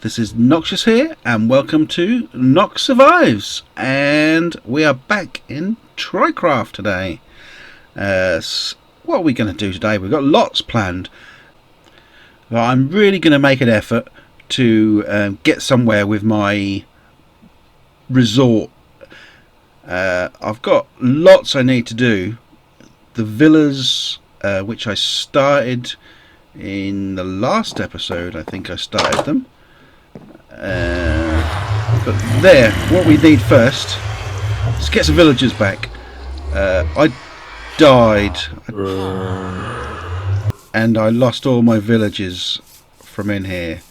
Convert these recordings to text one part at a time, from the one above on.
This is Noxious here, and welcome to Nox Survives. And we are back in TryCraft today. What are we going to do today? We've got lots planned. But I'm really going to make an effort to get somewhere with my resort. I've got lots I need to do. The villas, which I started in the last episode, I think I started them. But there, what we need first is get some villagers back. I died and I lost all my villagers from in here,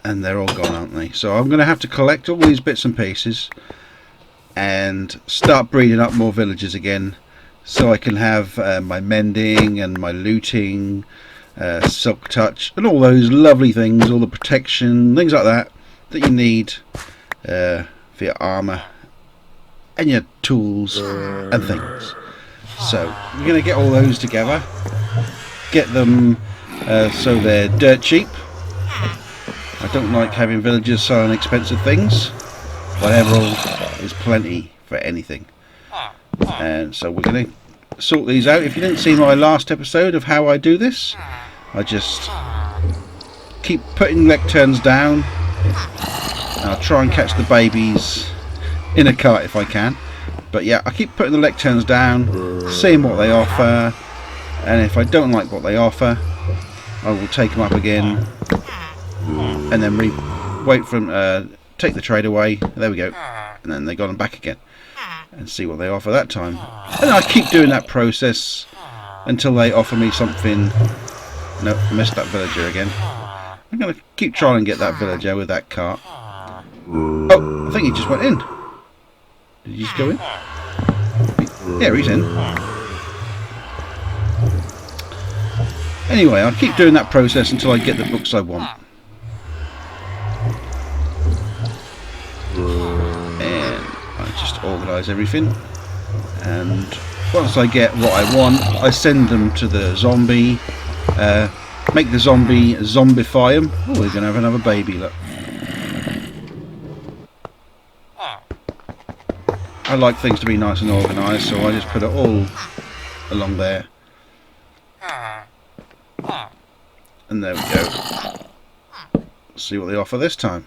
and they're all gone, aren't they? So I'm going to have to collect all these bits and pieces and start breeding up more villagers again, so I can have my mending and my looting, silk touch and all those lovely things, all the protection, things like that you need for your armour and your tools and things. So we're going to get all those together, get them so they're dirt cheap. I don't like having villagers selling expensive things. Whatever is plenty for anything. And so we're going to sort these out. If you didn't see my last episode of how I do this, I just keep putting lecterns down. I'll try and catch the babies in a cart if I can. But yeah, I keep putting the lecterns down, seeing what they offer, and if I don't like what they offer, I will take them up again, and then wait for them, take the trade away. There we go, and then they got them back again, and see what they offer that time. And I keep doing that process until they offer me something. No, I missed that villager again. I'm going to keep trying and get that villager with that cart. Oh, I think he just went in. Did he just go in? Yeah, he's in. Anyway, I'll keep doing that process until I get the books I want. And I just organise everything. And once I get what I want, I send them to the zombie. Make the zombie zombify them. Oh, we're going to have another baby, look. I like things to be nice and organised, so I just put it all along there. And there we go. See what they offer this time.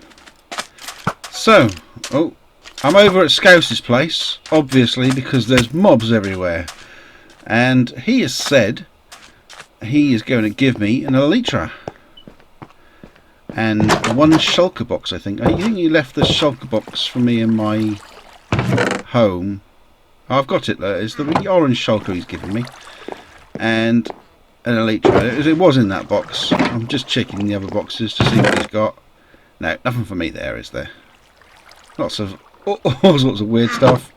So, I'm over at Scouse's place, obviously, because there's mobs everywhere. And he has said he is going to give me an elytra and one shulker box. I think you left the shulker box for me in my home. I've got it there. It's the orange shulker he's given me, and an elytra. It was in that box. I'm just checking the other boxes to see what he's got. No, nothing for me there, is there? Lots of all sorts of weird stuff,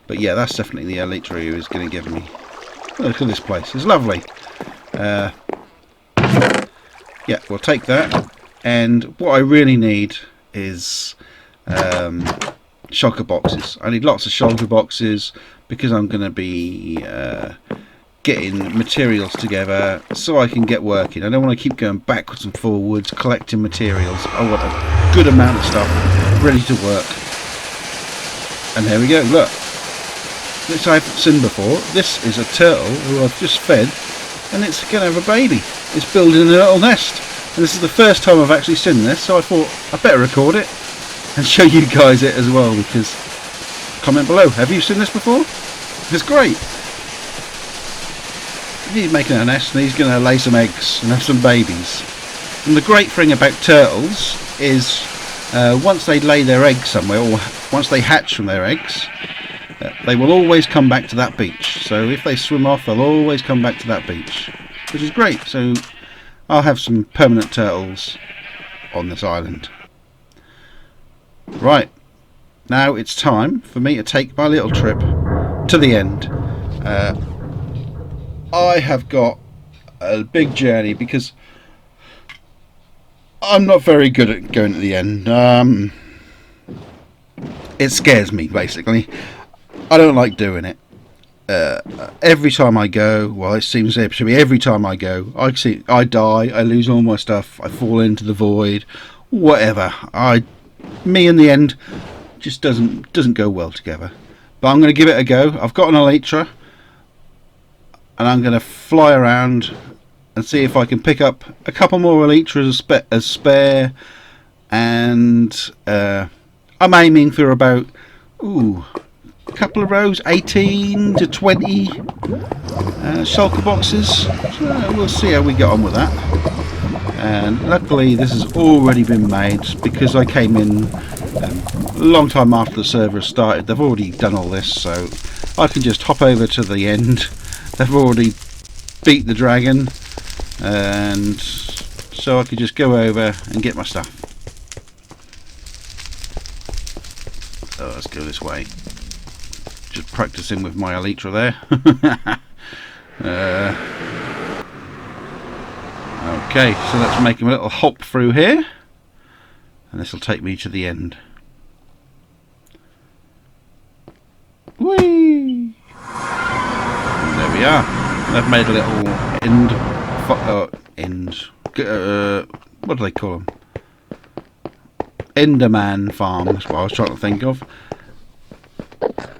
but yeah, that's definitely the elytra he was going to give me. Look at this place. It's lovely. Yeah, we'll take that. And what I really need is shulker boxes. I need lots of shulker boxes because I'm going to be getting materials together so I can get working. I don't want to keep going backwards and forwards collecting materials. I want a good amount of stuff ready to work. And there we go, look. This I haven't seen before. This is a turtle who I've just fed, and it's going to have a baby. It's building a little nest. And this is the first time I've actually seen this, so I thought I'd better record it and show you guys it as well, because comment below, have you seen this before? It's great. He's making a nest and he's going to lay some eggs and have some babies. And the great thing about turtles is once they lay their eggs somewhere, or once they hatch from their eggs, they will always come back to that beach. So if they swim off, they'll always come back to that beach, which is great. So I'll have some permanent turtles on this island. Right, now it's time for me to take my little trip to the end. I have got a big journey because I'm not very good at going to the end. It scares me, basically. I don't like doing it. every time I go, well, it seems to be every time I go, I die, I lose all my stuff, I fall into the void, whatever. Me in the end just doesn't go well together. But I'm going to give it a go. I've got an elytra, and I'm going to fly around and see if I can pick up a couple more elytras as share, and I'm aiming for about a couple of rows, 18 to 20 shulker boxes. So we'll see how we get on with that. And luckily this has already been made, because I came in a long time after the server started. They've already done all this, so I can just hop over to the end. They've already beat the dragon, and so I could just go over and get my stuff. So let's go this way. Just practicing with my elytra there. Okay, so let's make a little hop through here, and this will take me to the end. Whee! And there we are. I've made a little what do they call them? Enderman farm, that's what I was trying to think of.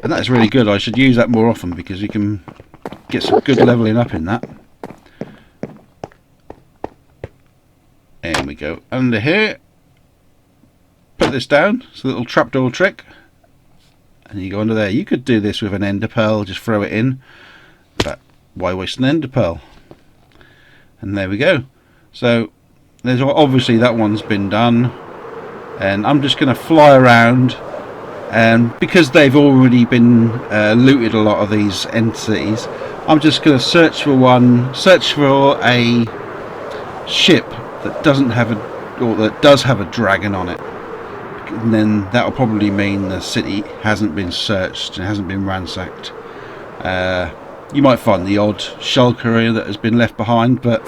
And that's really good. I should use that more often, because you can get some good leveling up in that. There we go. Under here, put this down. It's a little trapdoor trick, and you go under there. You could do this with an ender pearl, just throw it in, but why waste an ender pearl? And there we go. So there's obviously that one's been done, and I'm just going to fly around. And because they've already been looted a lot of these entities, I'm just going to search for a ship that doesn't have that does have a dragon on it. And then that'll probably mean the city hasn't been searched and hasn't been ransacked. You might find the odd shulker that has been left behind, but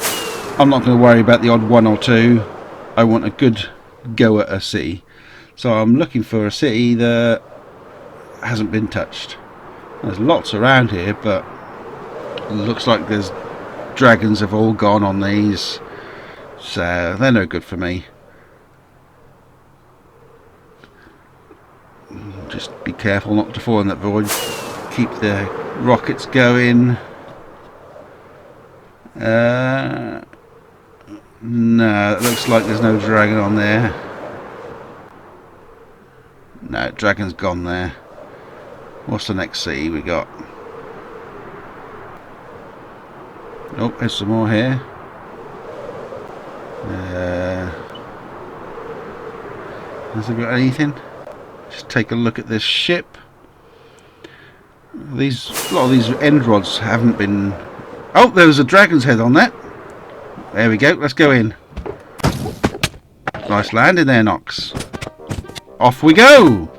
I'm not going to worry about the odd one or two. I want a good go at a city. So I'm looking for a city that hasn't been touched. There's lots around here, but it looks like there's dragons have all gone on these, so they're no good for me. Just be careful not to fall in that void. Keep the rockets going. No, it looks like there's no dragon on there. No, dragon's gone there. What's the next city we got? Oh, there's some more here. Has it got anything? Just take a look at this ship. A lot of these end rods haven't been... Oh, there was a dragon's head on that. There we go, let's go in. Nice landing there, Nox. Off we go!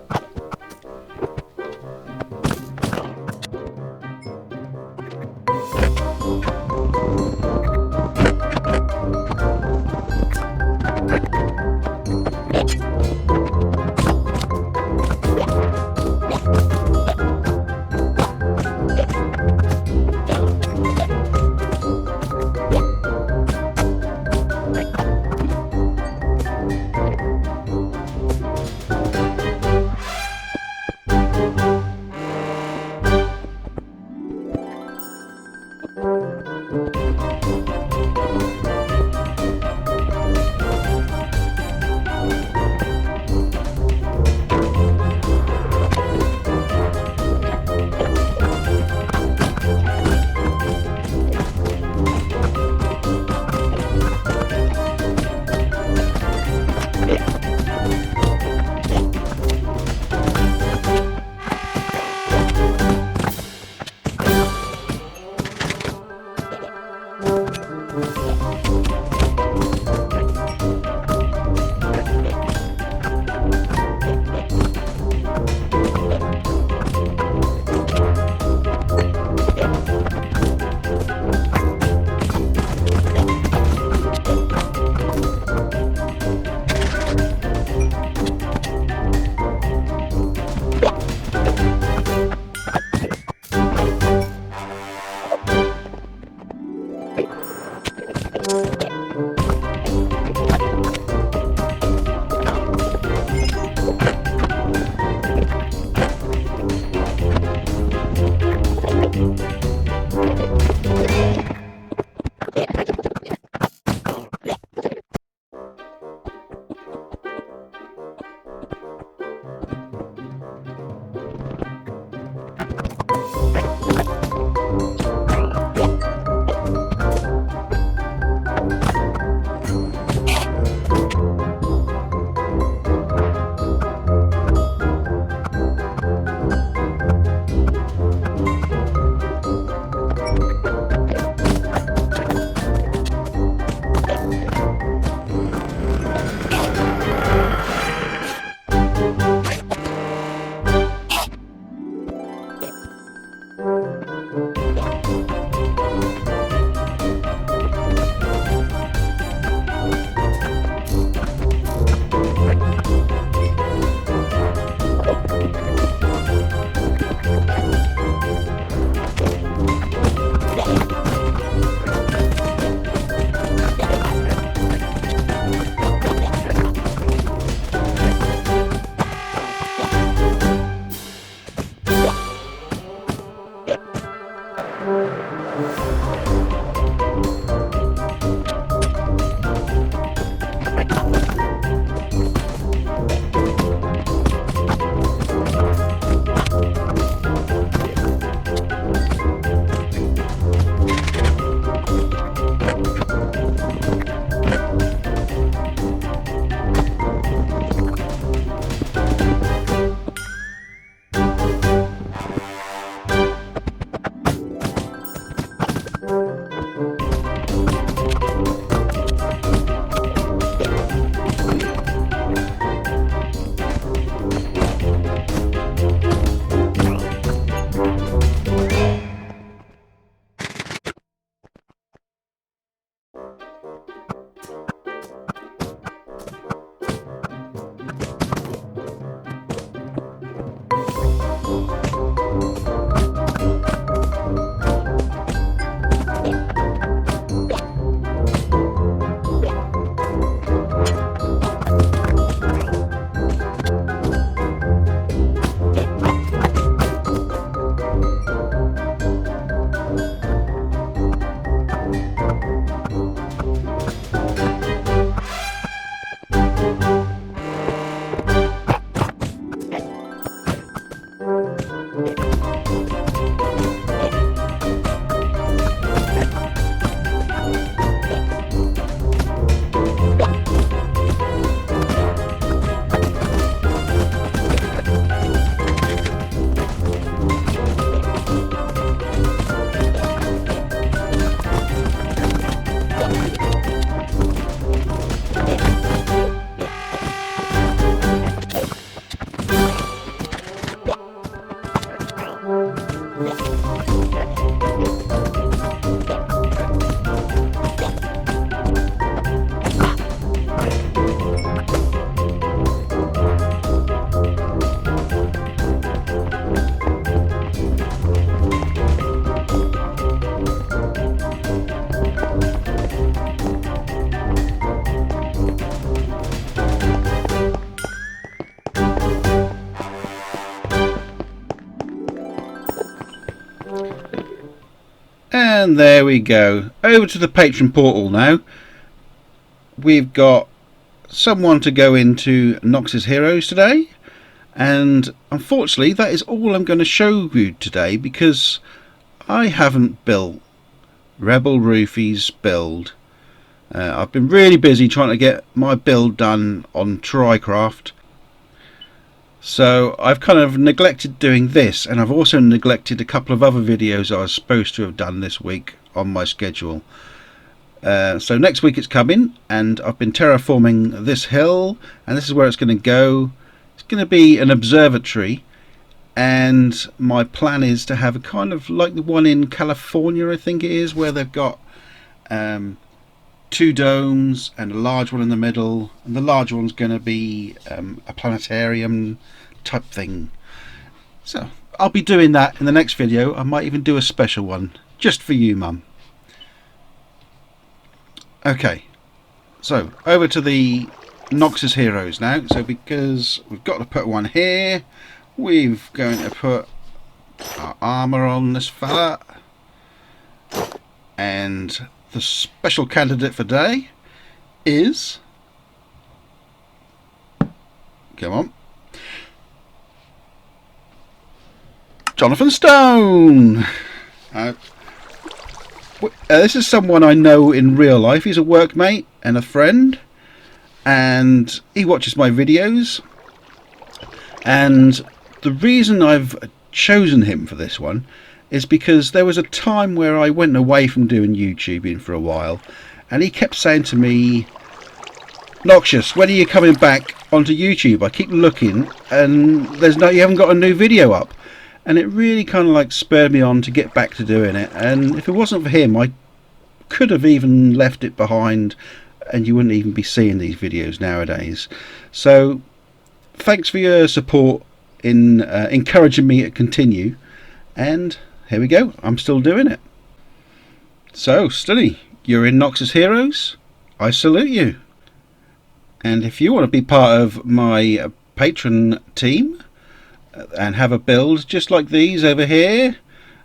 And there we go. Over to the Patron portal now. We've got someone to go into Nox's Heroes today. And unfortunately that is all I'm going to show you today, because I haven't built Rebel Roofy's build. I've been really busy trying to get my build done on TryCraft. So I've kind of neglected doing this, and I've also neglected a couple of other videos I was supposed to have done this week on my schedule. So next week it's coming, and I've been terraforming this hill, and this is where it's going to go. It's going to be an observatory, and my plan is to have a kind of like the one in California, I think it is, where they've got 2 domes and a large one in the middle, and the large one's going to be a planetarium type thing. So I'll be doing that in the next video. I might even do a special one just for you, Mum. Okay, so over to the Nox's Heroes now. So because we've got to put one here, we're going to put our armour on this fella, and the special candidate for today is, come on, Jonathan Stone. This is someone I know in real life. He's a workmate and a friend, and he watches my videos. And the reason I've chosen him for this one is because there was a time where I went away from doing YouTubing for a while, and he kept saying to me, "Noxious, when are you coming back onto YouTube? I keep looking and you haven't got a new video up." And it really kind of like spurred me on to get back to doing it. And if it wasn't for him, I could have even left it behind, and you wouldn't even be seeing these videos nowadays. So thanks for your support in encouraging me to continue, and here we go, I'm still doing it. So Stunny, you're in Nox's Heroes, I salute you. And if you want to be part of my Patron team and have a build just like these over here,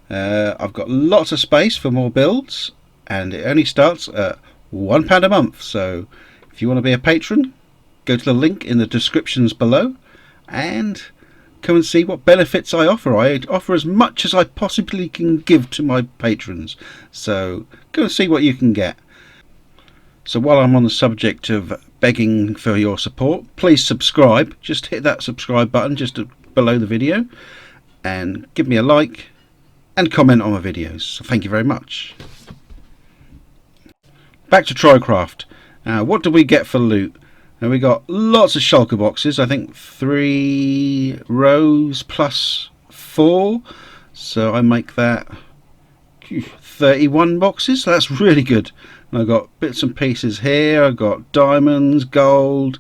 I've got lots of space for more builds, and it only starts at £1 a month. So if you want to be a patron, go to the link in the descriptions below and come and see what benefits I offer. I offer as much as I possibly can give to my patrons, so go and see what you can get. So while I'm on the subject of begging for your support, please subscribe. Just hit that subscribe button just below the video, and give me a like and comment on my videos. So thank you very much. Back to TryCraft. Now, what do we get for loot? Now, we got lots of shulker boxes. I think 3 rows plus 4, so I make that 31 boxes. So that's really good. And I've got bits and pieces here. I've got diamonds, gold,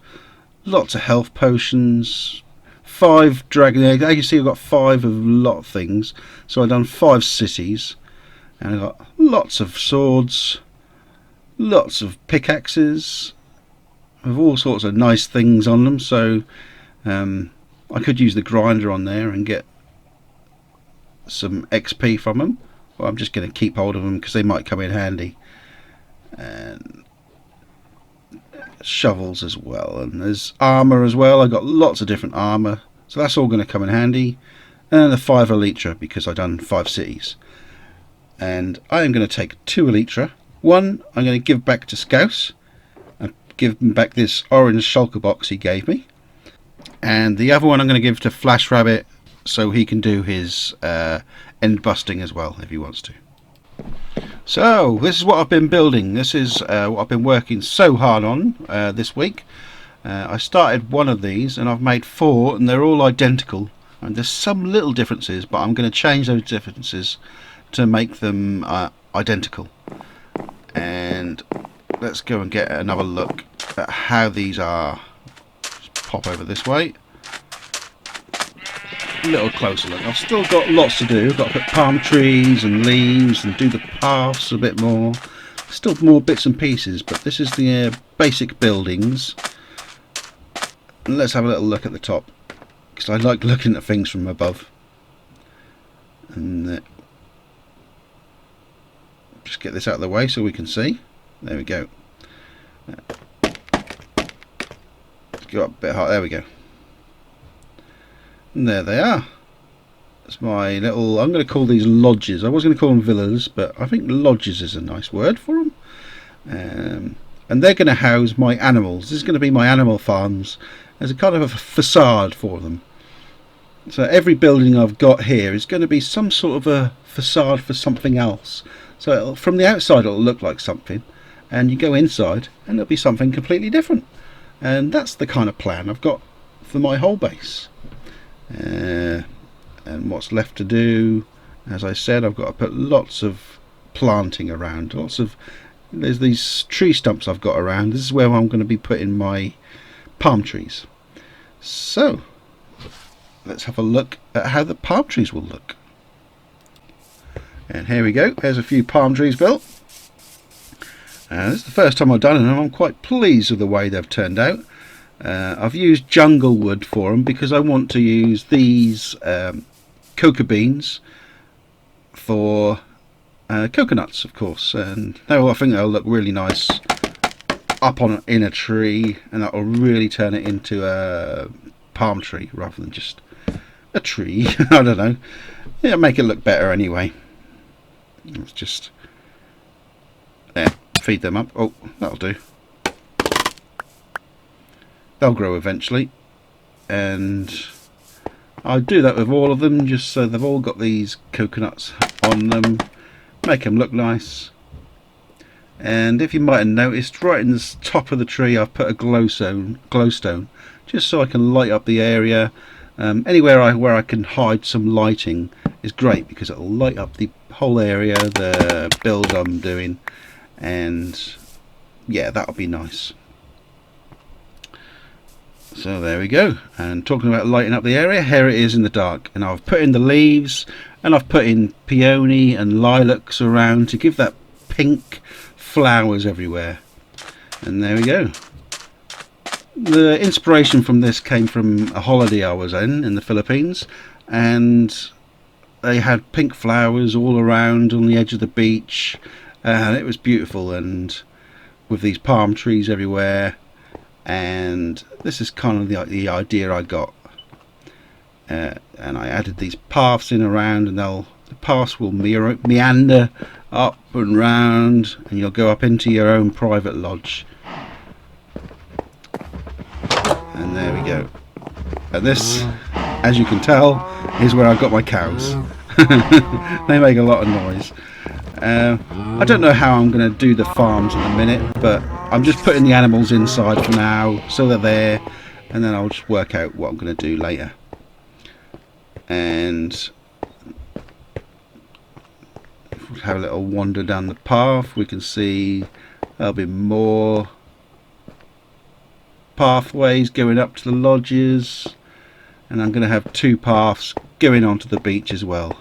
lots of health potions, 5 dragon eggs. As you see, I've got 5 of a lot of things. So I've done 5 cities, and I've got lots of swords, lots of pickaxes with all sorts of nice things on them. So I could use the grinder on there and get some XP from them. Well, I'm just going to keep hold of them because they might come in handy. And shovels as well, and there's armor as well. I've got lots of different armor, so that's all going to come in handy. And a 5 elytra because I've done 5 cities. And I am going to take 2 elytra. One I'm going to give back to Scouse, and give him back this orange shulker box he gave me, and the other one I'm going to give to FlashRabbit so he can do his Endbusting as well if he wants to. So this is what I've been building. This is what I've been working so hard on this week. I started one of these and I've made 4, and they're all identical, and there's some little differences, but I'm going to change those differences to make them identical. And let's go and get another look at how these are. Just pop over this way. A little closer look. I've still got lots to do. I've got to put palm trees and leaves and do the paths a bit more. Still more bits and pieces, but this is the basic buildings. And let's have a little look at the top, because I like looking at things from above. And just get this out of the way so we can see. There we go. Go up a bit high. There we go. And there they are. That's my little, I'm going to call these lodges. I was going to call them villas, but I think lodges is a nice word for them. And they're going to house my animals. This is going to be my animal farms as a kind of a facade for them. So every building I've got here is going to be some sort of a facade for something else. So from the outside it'll look like something, and you go inside and it'll be something completely different. And that's the kind of plan I've got for my whole base. And what's left to do, as I said, I've got to put lots of planting around. There's these tree stumps I've got around. This is where I'm going to be putting my palm trees. So let's have a look at how the palm trees will look. And here we go. There's a few palm trees built. This is the first time I've done it, and I'm quite pleased with the way they've turned out. I've used jungle wood for them because I want to use these cocoa beans for coconuts, of course, and I think they'll look really nice up in a tree, and that will really turn it into a palm tree rather than just a tree. I don't know, yeah, make it look better anyway. Let's just feed them up. Oh, that'll do. They'll grow eventually, and I'll do that with all of them, just so they've all got these coconuts on them, make them look nice. And if you might have noticed, right in the top of the tree I've put a glowstone, just so I can light up the area. Anywhere where I can hide some lighting is great, because it'll light up the whole area, the build I'm doing, and yeah, that'll be nice. So there we go. And talking about lighting up the area, here it is in the dark, and I've put in the leaves, and I've put in peony and lilacs around to give that pink flowers everywhere. And there we go. The inspiration from this came from a holiday I was in the Philippines, and they had pink flowers all around on the edge of the beach, and it was beautiful, and with these palm trees everywhere. And this is kind of the idea I got, and I added these paths in around, and the paths will meander up and round, and you'll go up into your own private lodge. And there we go. And this, as you can tell, is where I've got my cows. They make a lot of noise. I don't know how I'm going to do the farms in a minute, but I'm just putting the animals inside for now, so they're there, and then I'll just work out what I'm going to do later. And if we have a little wander down the path, we can see there'll be more pathways going up to the lodges, and I'm going to have 2 paths going onto the beach as well.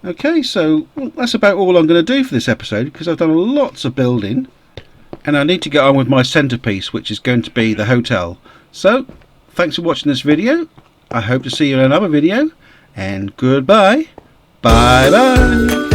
Okay, so that's about all I'm going to do for this episode, because I've done lots of building, and I need to get on with my centerpiece, which is going to be the hotel. So thanks for watching this video. I hope to see you in another video, and goodbye. Bye bye.